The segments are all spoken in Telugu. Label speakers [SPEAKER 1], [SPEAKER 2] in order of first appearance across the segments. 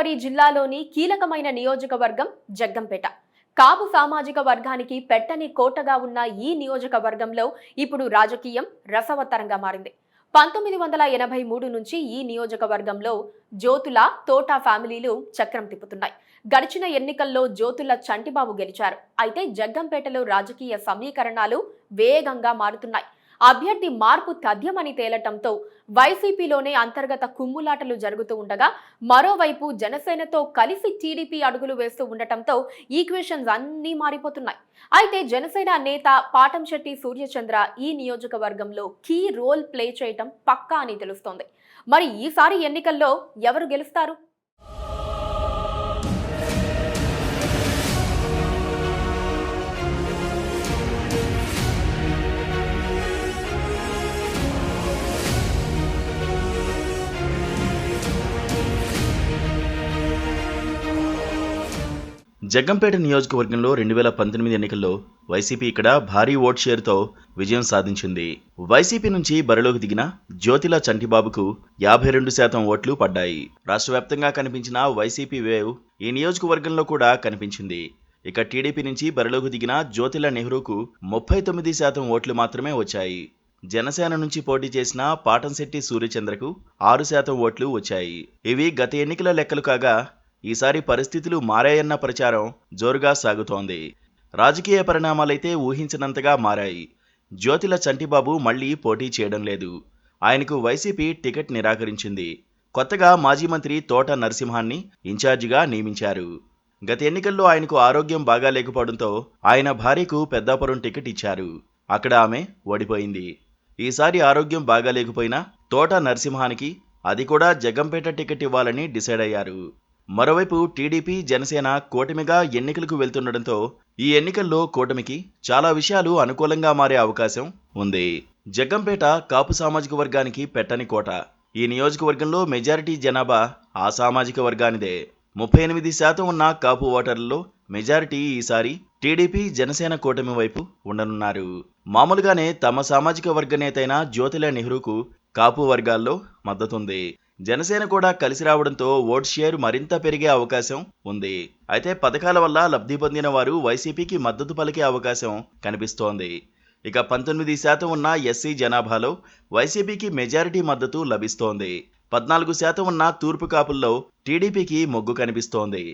[SPEAKER 1] గోదావరి జిల్లాలోని కీలకమైన నియోజకవర్గం జగ్గంపేట. కాపు సామాజిక వర్గానికి పెట్టని కోటగా ఉన్న ఈ నియోజకవర్గంలో ఇప్పుడు రాజకీయం రసవత్తరంగా మారింది. 1983 నుంచి ఈ నియోజకవర్గంలో జ్యోతుల తోటా ఫ్యామిలీలు చక్రం తిప్పుతున్నాయి. గడిచిన ఎన్నికల్లో జ్యోతుల చంటిబాబు గెలిచారు. అయితే జగ్గంపేటలో రాజకీయ సమీకరణాలు వేగంగా మారుతున్నాయి. అభ్యర్థి మార్పు తథ్యమని తేలటంతో వైసీపీలోనే అంతర్గత కుమ్ములాటలు జరుగుతూ ఉండగా, మరోవైపు జనసేనతో కలిసి టీడీపీ అడుగులు వేస్తూ ఉండటంతో ఈక్వేషన్స్ అన్నీ మారిపోతున్నాయి. అయితే జనసేన నేత పాటంశెట్టి సూర్యచంద్ర ఈ నియోజకవర్గంలో కీ రోల్ ప్లే చేయటం పక్కా అని తెలుస్తోంది. మరి ఈసారి ఎన్నికల్లో ఎవరు గెలుస్తారు?
[SPEAKER 2] జగ్గంపేట నియోజకవర్గంలో 2019 ఎన్నికల్లో వైసీపీ ఇక్కడ భారీ ఓట్ షేర్తో విజయం సాధించింది. వైసీపీ నుంచి బరిలోకి దిగిన జ్యోతిల చంటిబాబుకు 52% ఓట్లు పడ్డాయి. రాష్ట్ర వ్యాప్తంగా కనిపించిన వైసీపీ వేవ్ ఈ నియోజకవర్గంలో కూడా కనిపించింది. ఇక టీడీపీ నుంచి బరిలోకి దిగిన జ్యోతిల నెహ్రూకు 39% ఓట్లు మాత్రమే వచ్చాయి. జనసేన నుంచి పోటీ చేసిన పాటంశెట్టి సూర్యచంద్రకు 6% ఓట్లు వచ్చాయి. ఇవి గత ఎన్నికల లెక్కలు కాగా, ఈసారి పరిస్థితులు మారాయన్న ప్రచారం జోరుగా సాగుతోంది. రాజకీయ పరిణామాలైతే ఊహించినంతగా మారాయి. జ్యోతిల చంటిబాబు మళ్లీ పోటీ చేయడం లేదు. ఆయనకు వైసీపీ టికెట్ నిరాకరించింది. కొత్తగా మాజీ మంత్రి తోట నరసింహాన్ని ఇన్ఛార్జిగా నియమించారు. గత ఎన్నికల్లో ఆయనకు ఆరోగ్యం బాగా లేకపోవడంతో ఆయన భార్యకు పెద్దాపురం టికెట్ ఇచ్చారు. అక్కడ ఆమె ఓడిపోయింది. ఈసారి ఆరోగ్యం బాగా లేకపోయినా తోట నరసింహానికి అది కూడా జగ్గంపేట టికెట్ ఇవ్వాలని డిసైడ్ అయ్యారు. మరోవైపు టీడీపీ జనసేన కూటమిగా ఎన్నికలకు వెళ్తుండటంతో ఈ ఎన్నికల్లో కూటమికి చాలా విషయాలు అనుకూలంగా మారే అవకాశం ఉంది. జగ్గంపేట కాపు సామాజిక వర్గానికి పెట్టని కోట. ఈ నియోజకవర్గంలో మెజారిటీ జనాభా ఆ సామాజిక వర్గానిదే. 38% ఉన్న కాపు ఓటర్లలో మెజారిటీ ఈసారి టీడీపీ జనసేన కూటమి వైపు ఉండనున్నారు. మామూలుగానే తమ సామాజిక వర్గ నేతైన జ్యోతిల నెహ్రూకు కాపు వర్గాల్లో మద్దతుంది. జనసేన కూడా కలిసి రావడంతో ఓట్ షేర్ మరింత పెరిగే అవకాశం ఉంది. అయితే పథకాల వల్ల లబ్ధి పొందిన వారు వైసీపీకి మద్దతు పలికే అవకాశం కనిపిస్తోంది. ఇక 19% ఉన్న ఎస్సీ జనాభాలో వైసీపీకి మెజారిటీ మద్దతు లభిస్తోంది. 14% ఉన్న తూర్పు కాపుల్లో టీడీపీకి మొగ్గు కనిపిస్తోంది.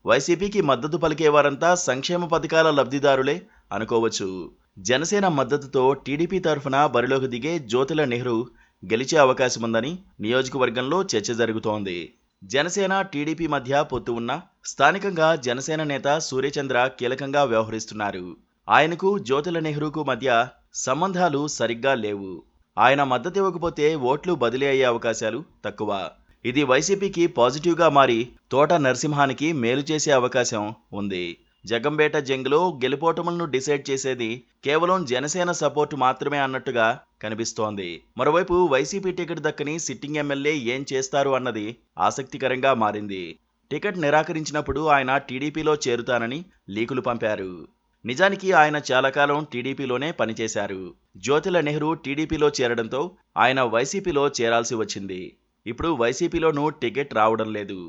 [SPEAKER 2] వైసీపీకి మద్దతు పలికే వారంతా సంక్షేమ పథకాల లబ్ధిదారులే అనుకోవచ్చు. జనసేన మద్దతుతో టీడీపీ తరఫున బరిలోకి దిగే జ్యోతిల నెహ్రూ గెలిచే అవకాశముందని నియోజకవర్గంలో చర్చ జరుగుతోంది. జనసేన టీడీపీ మధ్య పొత్తు ఉన్న స్థానికంగా జనసేన నేత సూర్యచంద్ర కీలకంగా వ్యవహరిస్తున్నారు. ఆయనకు జ్యోతిల నెహ్రూకు మధ్య సంబంధాలు సరిగ్గా లేవు. ఆయన మద్దతు ఇవ్వకపోతే ఓట్లు బదిలీ అయ్యే అవకాశాలు తక్కువ. ఇది వైసీపీకి పాజిటివ్గా మారి తోట నరసింహానికి మేలు చేసే అవకాశం ఉంది. జగ్గంపేట జంగ్లో గెలుపోటములను డిసైడ్ చేసేది కేవలం జనసేన సపోర్టు మాత్రమే అన్నట్టుగా కనిపిస్తోంది. మరోవైపు వైసీపీ టికెట్ దక్కని సిట్టింగ్ ఎమ్మెల్యే ఏం చేస్తారు అన్నది ఆసక్తికరంగా మారింది. టికెట్ నిరాకరించినప్పుడు ఆయన టీడీపీలో చేరుతానని లీకులు పంపారు. నిజానికి ఆయన చాలా కాలం టీడీపీలోనే పనిచేశారు. జ్యోతిల నెహ్రూ టీడీపీలో చేరడంతో ఆయన వైసీపీలో చేరాల్సి వచ్చింది. ఇప్పుడు వైసీపీలోనూ టికెట్ రావడం లేదు.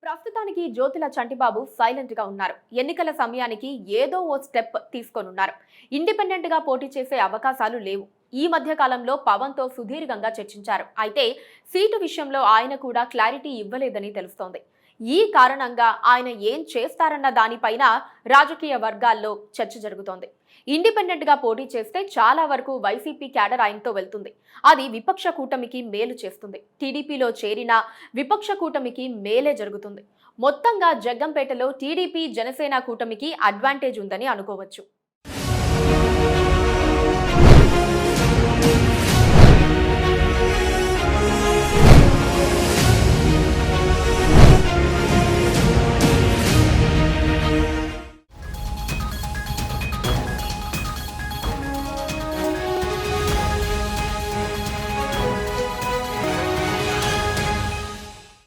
[SPEAKER 1] ప్రస్తుతానికి జ్యోతిల చంటిబాబు సైలెంట్ గా ఉన్నారు. ఎన్నికల సమయానికి ఏదో ఓ స్టెప్ తీసుకొనున్నారు. ఇండిపెండెంట్ గా పోటీ చేసే అవకాశాలు లేవు. ఈ మధ్య కాలంలో పవన్ తో సుదీర్ఘంగా చర్చించారు. అయితే సీటు విషయంలో ఆయన కూడా క్లారిటీ ఇవ్వలేదని తెలుస్తోంది. ఈ కారణంగా ఆయన ఏం చేస్తారన్న దానిపైన రాజకీయ వర్గాల్లో చర్చ జరుగుతోంది. ఇండిపెండెంట్ గా పోటీ చేస్తే చాలా వరకు వైసీపీ క్యాడర్ ఆయనతో వెళ్తుంది. అది విపక్ష కూటమికి మేలు చేస్తుంది. టీడీపీలో చేరిన విపక్ష కూటమికి మేలే జరుగుతుంది. మొత్తంగా జగ్గంపేటలో టీడీపీ జనసేన కూటమికి అడ్వాంటేజ్ ఉందని అనుకోవచ్చు.